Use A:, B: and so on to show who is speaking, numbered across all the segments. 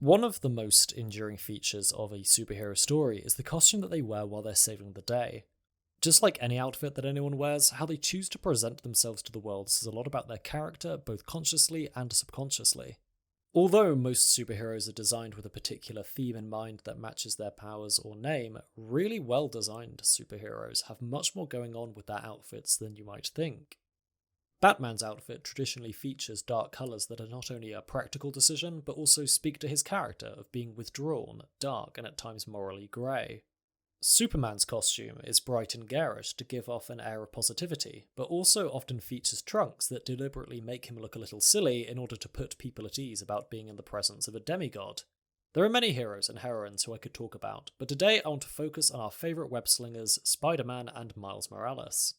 A: One of the most enduring features of a superhero story is the costume that they wear while they're saving the day. Just like any outfit that anyone wears, how they choose to present themselves to the world says a lot about their character, both consciously and subconsciously. Although most superheroes are designed with a particular theme in mind that matches their powers or name, really well-designed superheroes have much more going on with their outfits than you might think. Batman's outfit traditionally features dark colours that are not only a practical decision, but also speak to his character of being withdrawn, dark, and at times morally grey. Superman's costume is bright and garish to give off an air of positivity, but also often features trunks that deliberately make him look a little silly in order to put people at ease about being in the presence of a demigod. There are many heroes and heroines who I could talk about, but today I want to focus on our favourite web-slingers, Spider-Man and Miles Morales.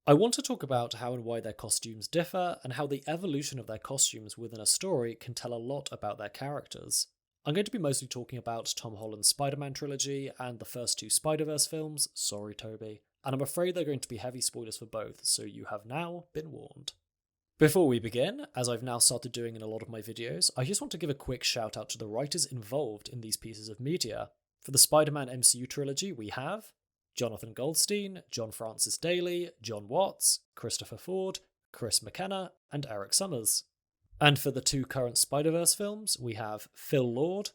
A: I want to talk about how and why their costumes differ, and how the evolution of their costumes within a story can tell a lot about their characters. I'm going to be mostly talking about Tom Holland's Spider-Man trilogy and the first two Spider-Verse films, sorry Toby, and I'm afraid they're going to be heavy spoilers for both, so you have now been warned. Before we begin, as I've now started doing in a lot of my videos, I just want to give a quick shout out to the writers involved in these pieces of media. For the Spider-Man MCU trilogy we have Jonathan Goldstein, John Francis Daly, John Watts, Christopher Ford, Chris McKenna, and Eric Summers. And for the two current Spider-Verse films, we have Phil Lord,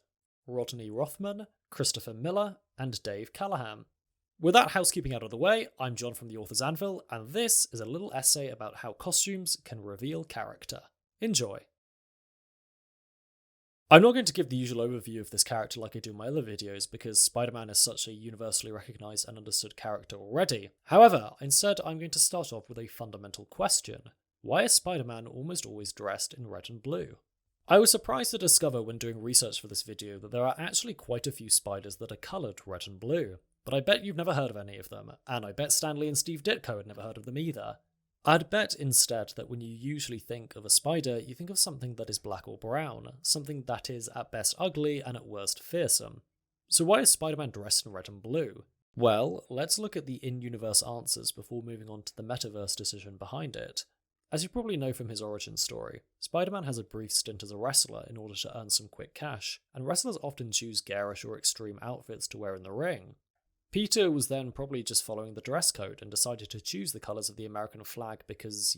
A: Rodney Rothman, Christopher Miller, and Dave Callahan. With that housekeeping out of the way, I'm John from the Author's Anvil, and this is a little essay about how costumes can reveal character. Enjoy! I'm not going to give the usual overview of this character like I do in my other videos, because Spider-Man is such a universally recognised and understood character already. However, instead I'm going to start off with a fundamental question. Why is Spider-Man almost always dressed in red and blue? I was surprised to discover when doing research for this video that there are actually quite a few spiders that are coloured red and blue, but I bet you've never heard of any of them, and I bet Stan Lee and Steve Ditko had never heard of them either. I'd bet instead that when you usually think of a spider, you think of something that is black or brown, something that is at best ugly and at worst fearsome. So why is Spider-Man dressed in red and blue? Well, let's look at the in-universe answers before moving on to the metaverse decision behind it. As you probably know from his origin story, Spider-Man has a brief stint as a wrestler in order to earn some quick cash, and wrestlers often choose garish or extreme outfits to wear in the ring. Peter was then probably just following the dress code and decided to choose the colours of the American flag because,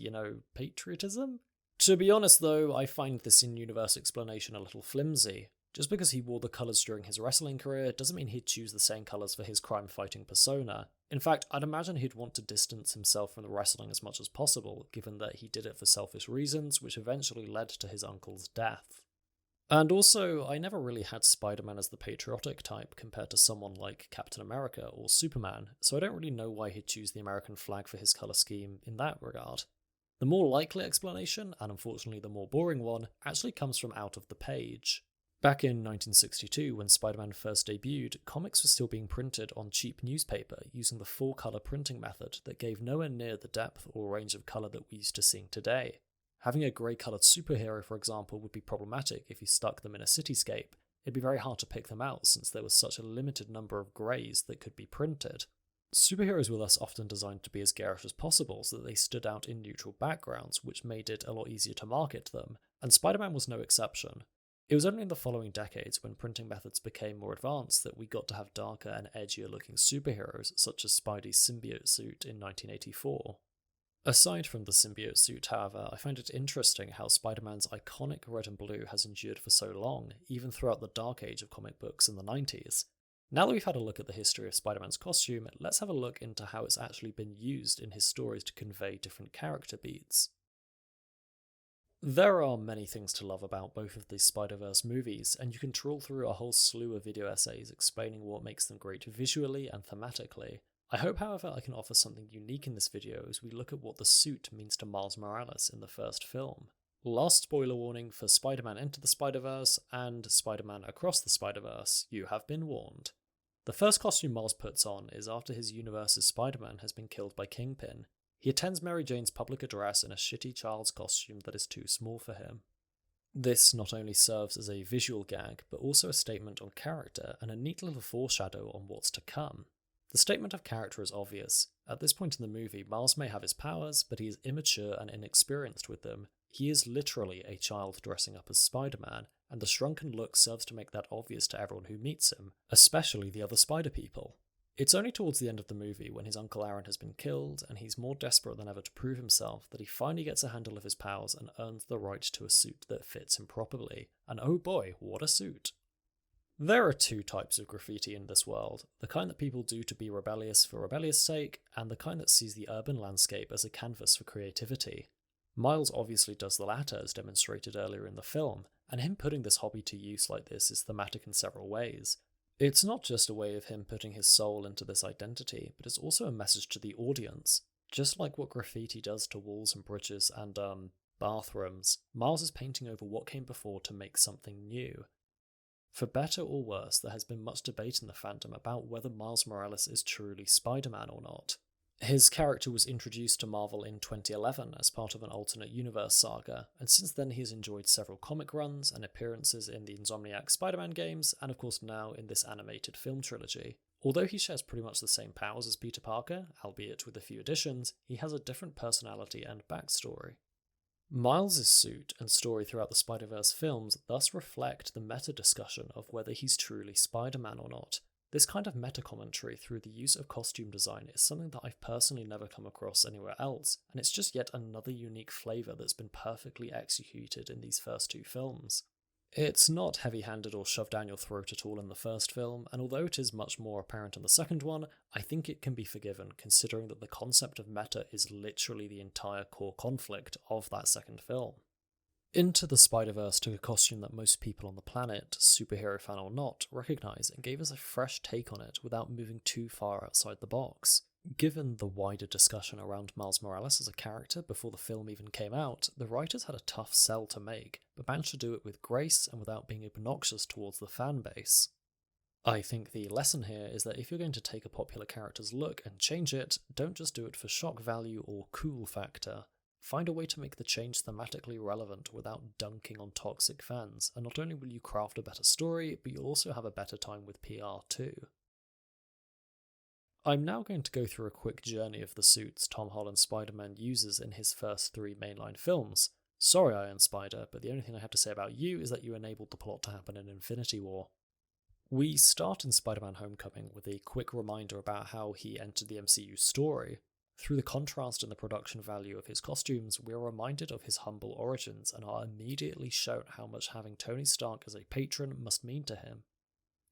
A: patriotism? To be honest though, I find this in-universe explanation a little flimsy. Just because he wore the colours during his wrestling career doesn't mean he'd choose the same colours for his crime-fighting persona. In fact, I'd imagine he'd want to distance himself from the wrestling as much as possible, given that he did it for selfish reasons, which eventually led to his uncle's death. And also, I never really had Spider-Man as the patriotic type compared to someone like Captain America or Superman, so I don't really know why he'd choose the American flag for his colour scheme in that regard. The more likely explanation, and unfortunately the more boring one, actually comes from out of the page. Back in 1962, when Spider-Man first debuted, comics were still being printed on cheap newspaper using the full-colour printing method that gave nowhere near the depth or range of colour that we're used to seeing today. Having a grey-coloured superhero, for example, would be problematic if you stuck them in a cityscape. It'd be very hard to pick them out since there was such a limited number of greys that could be printed. Superheroes were thus often designed to be as garish as possible so that they stood out in neutral backgrounds, which made it a lot easier to market them, and Spider-Man was no exception. It was only in the following decades, when printing methods became more advanced, that we got to have darker and edgier looking superheroes, such as Spidey's symbiote suit in 1984. Aside from the symbiote suit, however, I find it interesting how Spider-Man's iconic red and blue has endured for so long, even throughout the dark age of comic books in the 90s. Now that we've had a look at the history of Spider-Man's costume, let's have a look into how it's actually been used in his stories to convey different character beats. There are many things to love about both of these Spider-Verse movies, and you can trawl through a whole slew of video essays explaining what makes them great visually and thematically. I hope, however, I can offer something unique in this video as we look at what the suit means to Miles Morales in the first film. Last spoiler warning for Spider-Man Into the Spider-Verse and Spider-Man Across the Spider-Verse, you have been warned. The first costume Miles puts on is after his universe's Spider-Man has been killed by Kingpin. He attends Mary Jane's public address in a shitty child's costume that is too small for him. This not only serves as a visual gag, but also a statement on character and a neat little foreshadow on what's to come. The statement of character is obvious. At this point in the movie, Miles may have his powers, but he is immature and inexperienced with them. He is literally a child dressing up as Spider-Man, and the shrunken look serves to make that obvious to everyone who meets him, especially the other spider people. It's only towards the end of the movie, when his Uncle Aaron has been killed and he's more desperate than ever to prove himself, that he finally gets a handle of his powers and earns the right to a suit that fits him properly. And oh boy, what a suit! There are two types of graffiti in this world, the kind that people do to be rebellious for rebellious sake, and the kind that sees the urban landscape as a canvas for creativity. Miles obviously does the latter, as demonstrated earlier in the film, and him putting this hobby to use like this is thematic in several ways. It's not just a way of him putting his soul into this identity, but it's also a message to the audience. Just like what graffiti does to walls and bridges and, bathrooms, Miles is painting over what came before to make something new. For better or worse, there has been much debate in the fandom about whether Miles Morales is truly Spider-Man or not. His character was introduced to Marvel in 2011 as part of an alternate universe saga, and since then he has enjoyed several comic runs and appearances in the Insomniac Spider-Man games, and of course now in this animated film trilogy. Although he shares pretty much the same powers as Peter Parker, albeit with a few additions, he has a different personality and backstory. Miles' suit and story throughout the Spider-Verse films thus reflect the meta-discussion of whether he's truly Spider-Man or not. This kind of meta-commentary through the use of costume design is something that I've personally never come across anywhere else, and it's just yet another unique flavour that's been perfectly executed in these first two films. It's not heavy-handed or shoved down your throat at all in the first film, and although it is much more apparent in the second one, I think it can be forgiven considering that the concept of meta is literally the entire core conflict of that second film. Into the Spider-Verse took a costume that most people on the planet, superhero fan or not, recognise and gave us a fresh take on it without moving too far outside the box. Given the wider discussion around Miles Morales as a character before the film even came out, the writers had a tough sell to make, but managed to do it with grace and without being obnoxious towards the fan base. I think the lesson here is that if you're going to take a popular character's look and change it, don't just do it for shock value or cool factor. Find a way to make the change thematically relevant without dunking on toxic fans, and not only will you craft a better story, but you'll also have a better time with PR too. I'm now going to go through a quick journey of the suits Tom Holland's Spider-Man uses in his first three mainline films. Sorry, Iron Spider, but the only thing I have to say about you is that you enabled the plot to happen in Infinity War. We start in Spider-Man Homecoming with a quick reminder about how he entered the MCU story. Through the contrast in the production value of his costumes, we are reminded of his humble origins and are immediately shown how much having Tony Stark as a patron must mean to him.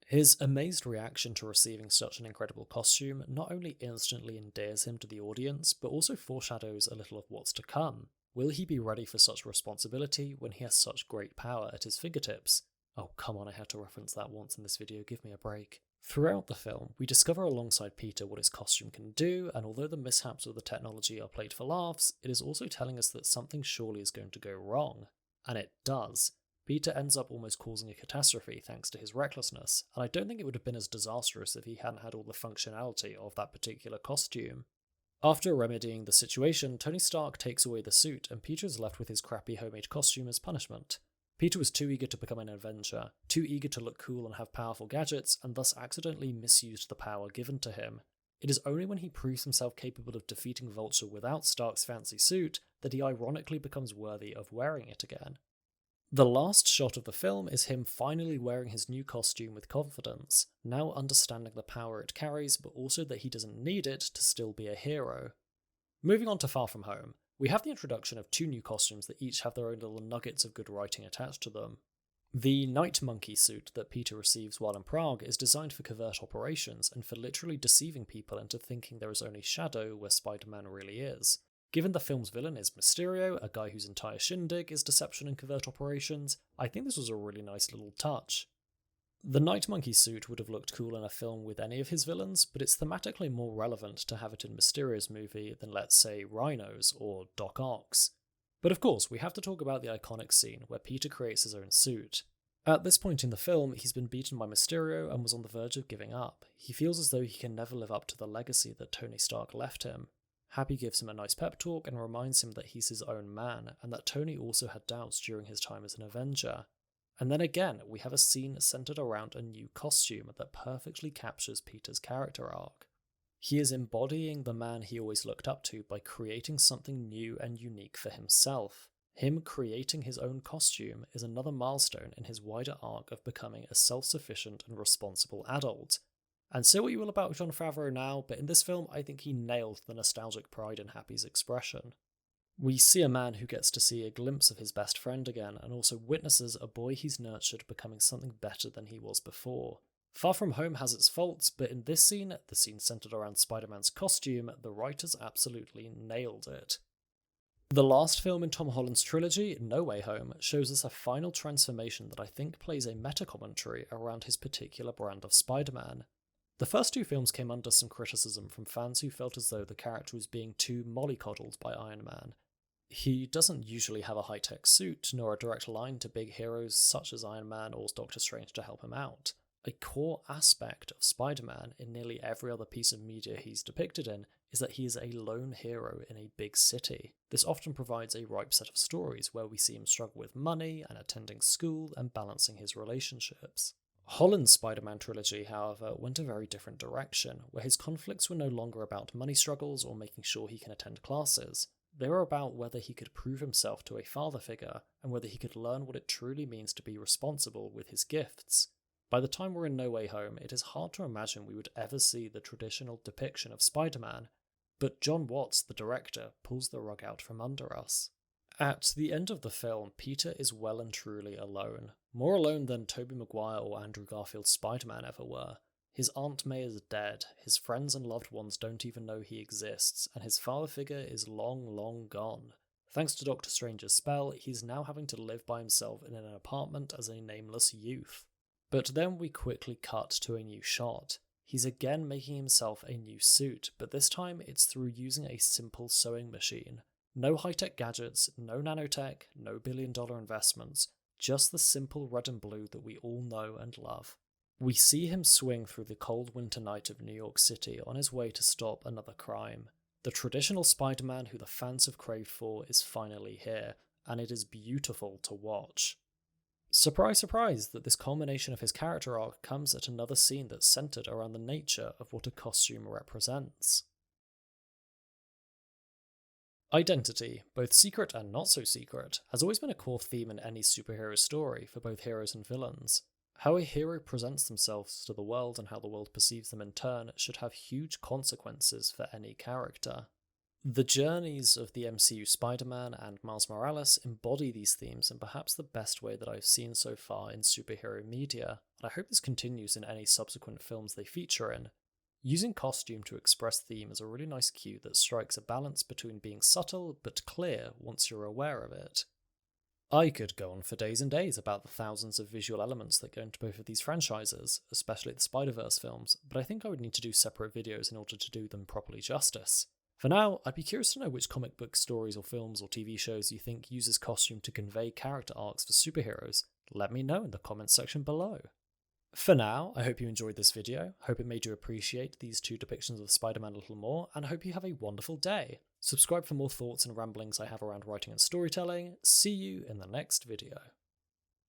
A: His amazed reaction to receiving such an incredible costume not only instantly endears him to the audience, but also foreshadows a little of what's to come. Will he be ready for such responsibility when he has such great power at his fingertips? Oh come on, I had to reference that once in this video, give me a break. Throughout the film, we discover alongside Peter what his costume can do, and although the mishaps of the technology are played for laughs, it is also telling us that something surely is going to go wrong. And it does. Peter ends up almost causing a catastrophe thanks to his recklessness, and I don't think it would have been as disastrous if he hadn't had all the functionality of that particular costume. After remedying the situation, Tony Stark takes away the suit, and Peter is left with his crappy homemade costume as punishment. Peter was too eager to become an Avenger, too eager to look cool and have powerful gadgets, and thus accidentally misused the power given to him. It is only when he proves himself capable of defeating Vulture without Stark's fancy suit that he ironically becomes worthy of wearing it again. The last shot of the film is him finally wearing his new costume with confidence, now understanding the power it carries, but also that he doesn't need it to still be a hero. Moving on to Far From Home, we have the introduction of two new costumes that each have their own little nuggets of good writing attached to them. The Night Monkey suit that Peter receives while in Prague is designed for covert operations and for literally deceiving people into thinking there is only Shadow where Spider-Man really is. Given the film's villain is Mysterio, a guy whose entire shindig is deception and covert operations, I think this was a really nice little touch. The Night Monkey suit would have looked cool in a film with any of his villains, but it's thematically more relevant to have it in Mysterio's movie than, let's say, Rhino's or Doc Ock's. But of course, we have to talk about the iconic scene where Peter creates his own suit. At this point in the film, he's been beaten by Mysterio and was on the verge of giving up. He feels as though he can never live up to the legacy that Tony Stark left him. Happy gives him a nice pep talk and reminds him that he's his own man, and that Tony also had doubts during his time as an Avenger. And then again, we have a scene centered around a new costume that perfectly captures Peter's character arc. He is embodying the man he always looked up to by creating something new and unique for himself. Him creating his own costume is another milestone in his wider arc of becoming a self-sufficient and responsible adult. And say what you will about Jon Favreau now, but in this film I think he nailed the nostalgic pride in Happy's expression. We see a man who gets to see a glimpse of his best friend again, and also witnesses a boy he's nurtured becoming something better than he was before. Far From Home has its faults, but in this scene, the scene centered around Spider-Man's costume, the writers absolutely nailed it. The last film in Tom Holland's trilogy, No Way Home, shows us a final transformation that I think plays a meta-commentary around his particular brand of Spider-Man. The first two films came under some criticism from fans who felt as though the character was being too mollycoddled by Iron Man. He doesn't usually have a high-tech suit, nor a direct line to big heroes such as Iron Man or Doctor Strange to help him out. A core aspect of Spider-Man in nearly every other piece of media he's depicted in is that he is a lone hero in a big city. This often provides a ripe set of stories where we see him struggle with money and attending school and balancing his relationships. Holland's Spider-Man trilogy, however, went a very different direction, where his conflicts were no longer about money struggles or making sure he can attend classes. They were about whether he could prove himself to a father figure, and whether he could learn what it truly means to be responsible with his gifts. By the time we're in No Way Home, it is hard to imagine we would ever see the traditional depiction of Spider-Man, but John Watts, the director, pulls the rug out from under us. At the end of the film, Peter is well and truly alone. More alone than Tobey Maguire or Andrew Garfield's Spider-Man ever were. His Aunt May is dead, his friends and loved ones don't even know he exists, and his father figure is long, long gone. Thanks to Doctor Strange's spell, he's now having to live by himself in an apartment as a nameless youth. But then we quickly cut to a new shot. He's again making himself a new suit, but this time it's through using a simple sewing machine. No high-tech gadgets, no nanotech, no billion-dollar investments, just the simple red and blue that we all know and love. We see him swing through the cold winter night of New York City on his way to stop another crime. The traditional Spider-Man who the fans have craved for is finally here, and it is beautiful to watch. Surprise, surprise, that this culmination of his character arc comes at another scene that's centered around the nature of what a costume represents. Identity, both secret and not so secret, has always been a core theme in any superhero story for both heroes and villains. How a hero presents themselves to the world and how the world perceives them in turn should have huge consequences for any character. The journeys of the MCU Spider-Man and Miles Morales embody these themes in perhaps the best way that I've seen so far in superhero media, and I hope this continues in any subsequent films they feature in. Using costume to express theme is a really nice cue that strikes a balance between being subtle but clear once you're aware of it. I could go on for days and days about the thousands of visual elements that go into both of these franchises, especially the Spider-Verse films, but I think I would need to do separate videos in order to do them properly justice. For now, I'd be curious to know which comic book stories or films or TV shows you think uses costume to convey character arcs for superheroes. Let me know in the comments section below. For now, I hope you enjoyed this video, hope it made you appreciate these two depictions of Spider-Man a little more, and I hope you have a wonderful day. Subscribe for more thoughts and ramblings I have around writing and storytelling. See you in the next video.